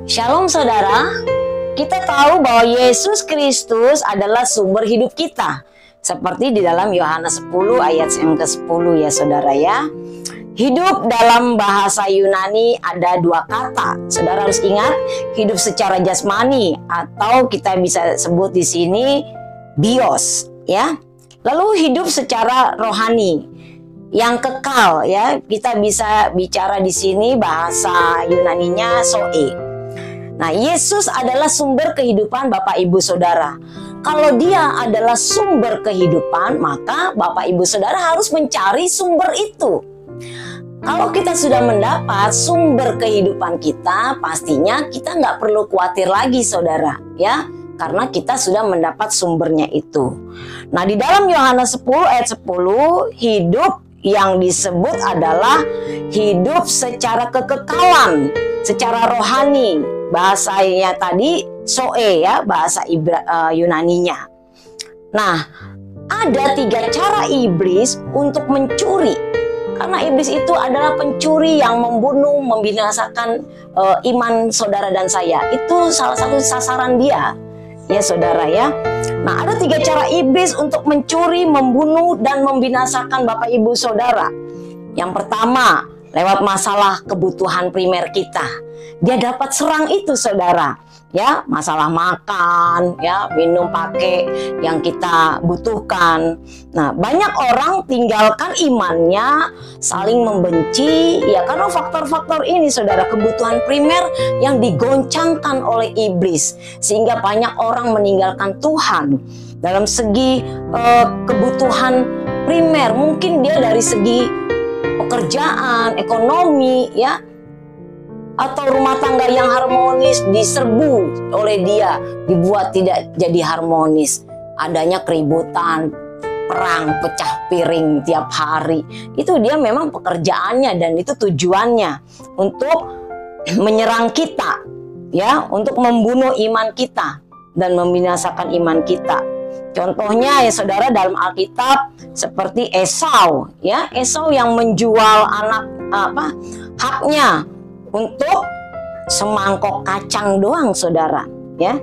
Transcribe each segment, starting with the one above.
Shalom saudara, kita tahu bahwa Yesus Kristus adalah sumber hidup kita. Seperti di dalam Yohanes 10 ayat yang ke-10 ya saudara ya. Hidup dalam bahasa Yunani ada dua kata. Saudara harus ingat, hidup secara jasmani atau kita bisa sebut di sini bios ya. Lalu hidup secara rohani yang kekal ya. Kita bisa bicara di sini bahasa Yunaninya zoe. Nah, Yesus adalah sumber kehidupan Bapak Ibu Saudara. Kalau dia adalah sumber kehidupan, maka Bapak Ibu Saudara harus mencari sumber itu. Kalau kita sudah mendapat sumber kehidupan kita, pastinya kita nggak perlu khawatir lagi saudara ya. Karena kita sudah mendapat sumbernya itu. Nah, di dalam Yohanes 10 ayat 10, hidup yang disebut adalah hidup secara kekekalan, secara rohani. Bahasanya tadi zoe ya, bahasa Yunaninya. Nah, ada 3 cara iblis untuk mencuri. Karena iblis itu adalah pencuri yang membunuh, membinasakan iman saudara dan saya. Itu salah satu sasaran dia. Ya saudara ya. Nah, ada 3 cara iblis untuk mencuri, membunuh, dan membinasakan Bapak Ibu Saudara. Yang pertama, lewat masalah kebutuhan primer kita. Dia dapat serang itu saudara. Ya, masalah makan, ya, minum pakai yang kita butuhkan. Nah, banyak orang tinggalkan imannya, saling membenci, ya karena faktor-faktor ini saudara, kebutuhan primer yang digoncangkan oleh iblis. Sehingga banyak orang meninggalkan Tuhan. Dalam segi kebutuhan primer, mungkin dia dari segi pekerjaan, ekonomi, ya, atau rumah tangga yang harmonis diserbu oleh dia, dibuat tidak jadi harmonis. Adanya keributan, perang, pecah piring tiap hari. Itu dia memang pekerjaannya dan itu tujuannya untuk menyerang kita, ya, untuk membunuh iman kita dan membinasakan iman kita. Contohnya ya saudara dalam Alkitab seperti Esau, ya, Esau yang menjual haknya untuk semangkok kacang doang saudara ya,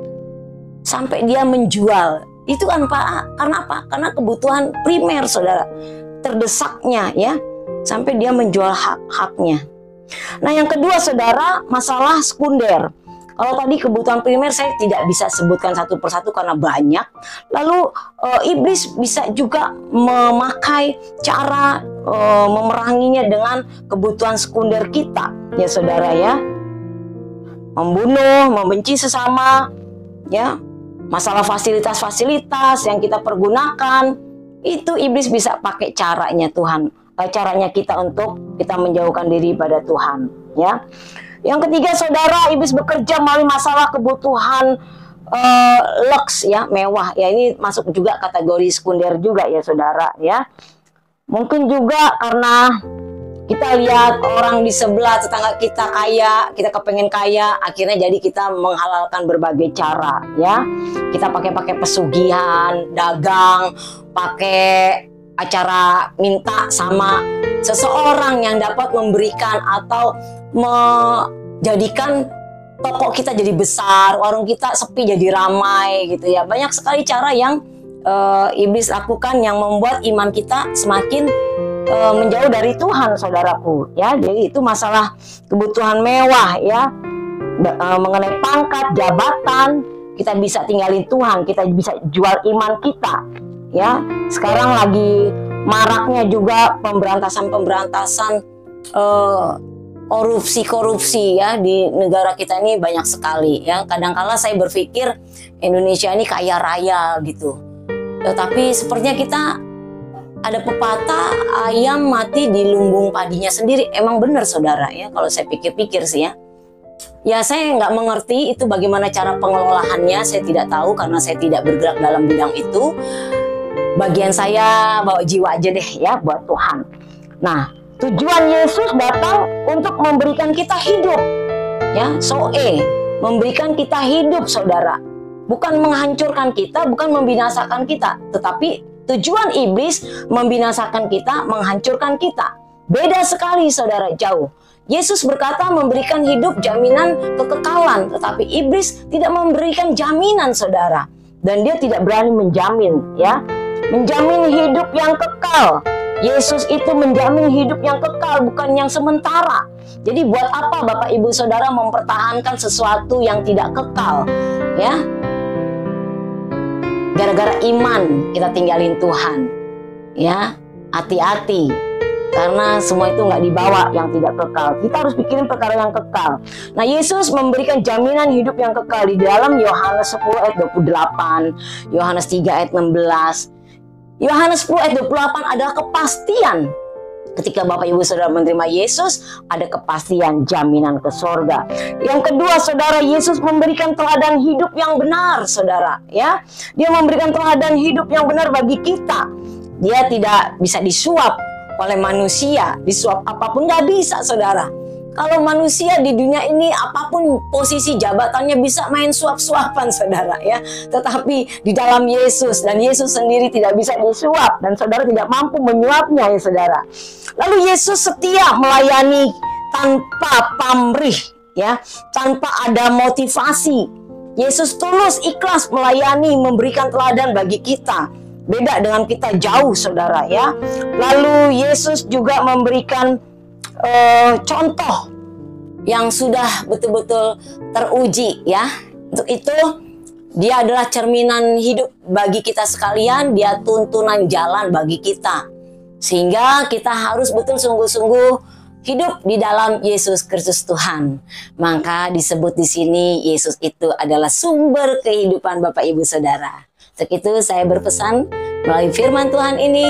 sampai dia menjual itu kan karena apa? Karena kebutuhan primer saudara, terdesaknya ya, sampai dia menjual haknya. Nah yang kedua saudara, masalah sekunder. Kalau tadi kebutuhan primer saya tidak bisa sebutkan satu persatu karena banyak. Lalu iblis bisa juga memakai cara memeranginya dengan kebutuhan sekunder kita, ya saudara ya. Membunuh, membenci sesama, ya. Masalah fasilitas-fasilitas yang kita pergunakan, itu iblis bisa pakai caranya Tuhan, caranya kita untuk kita menjauhkan diri pada Tuhan, ya. Yang ketiga saudara, iblis bekerja melalui masalah kebutuhan lux ya, mewah ya, ini masuk juga kategori sekunder juga ya saudara ya. Mungkin juga karena kita lihat orang di sebelah tetangga kita kaya, kita kepengen kaya, akhirnya jadi kita menghalalkan berbagai cara ya. Kita pakai pesugihan, dagang, pakai acara minta sama seseorang yang dapat memberikan atau menjadikan toko kita jadi besar, warung kita sepi jadi ramai gitu ya. Banyak sekali cara yang iblis lakukan yang membuat iman kita semakin menjauh dari Tuhan saudaraku ya. Jadi itu masalah kebutuhan mewah ya, mengenai pangkat, jabatan, kita bisa tinggalin Tuhan, kita bisa jual iman kita ya. Sekarang lagi maraknya juga pemberantasan korupsi ya di negara kita ini banyak sekali ya. Kadangkala saya berpikir Indonesia ini kaya raya gitu. Tetapi sepertinya kita ada pepatah ayam mati di lumbung padinya sendiri. Emang benar saudara ya, kalau saya pikir-pikir sih ya. Ya saya nggak mengerti itu bagaimana cara pengelolaannya, saya tidak tahu karena saya tidak bergerak dalam bidang itu. Bagian saya bawa jiwa aja deh ya buat Tuhan. Nah, tujuan Yesus datang untuk memberikan kita hidup ya, zoe, memberikan kita hidup saudara. Bukan menghancurkan kita, bukan membinasakan kita, tetapi tujuan iblis membinasakan kita, menghancurkan kita. Beda sekali saudara, jauh. Yesus berkata memberikan hidup jaminan kekekalan, tetapi iblis tidak memberikan jaminan, saudara. Dan dia tidak berani menjamin, ya, menjamin hidup yang kekal. Yesus itu menjamin hidup yang kekal, bukan yang sementara. Jadi buat apa Bapak Ibu Saudara mempertahankan sesuatu yang tidak kekal, ya? Gara-gara iman kita tinggalin Tuhan, ya. Hati-hati, karena semua itu nggak dibawa yang tidak kekal. Kita harus pikirin perkara yang kekal. Nah, Yesus memberikan jaminan hidup yang kekal di dalam Yohanes 10 ayat 28, Yohanes 3 ayat 16. Yohanes 10 ayat 28 adalah kepastian. Ketika Bapak Ibu Saudara menerima Yesus, ada kepastian jaminan ke sorga. Yang kedua, saudara, Yesus memberikan teladan hidup yang benar, saudara, ya. Dia memberikan teladan hidup yang benar bagi kita. Dia tidak bisa disuap oleh manusia, disuap apapun nggak bisa, saudara. Kalau manusia di dunia ini apapun posisi jabatannya bisa main suap-suapan, saudara, ya. Tetapi di dalam Yesus, dan Yesus sendiri tidak bisa disuap, dan saudara tidak mampu menyuapnya, ya saudara. Lalu Yesus setia melayani tanpa pamrih, ya, tanpa ada motivasi. Yesus tulus, ikhlas melayani, memberikan teladan bagi kita. Beda dengan kita jauh, saudara, ya. Lalu Yesus juga memberikan contoh yang sudah betul-betul teruji, ya. Untuk itu dia adalah cerminan hidup bagi kita sekalian. Dia tuntunan jalan bagi kita, sehingga kita harus betul sungguh-sungguh hidup di dalam Yesus Kristus Tuhan. Maka disebut di sini Yesus itu adalah sumber kehidupan Bapak Ibu Saudara. Untuk itu saya berpesan melalui firman Tuhan ini,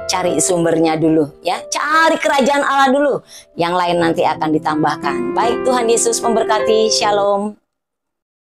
cari sumbernya dulu, ya. Cari kerajaan Allah dulu. Yang lain nanti akan ditambahkan. Baik, Tuhan Yesus memberkati. Shalom.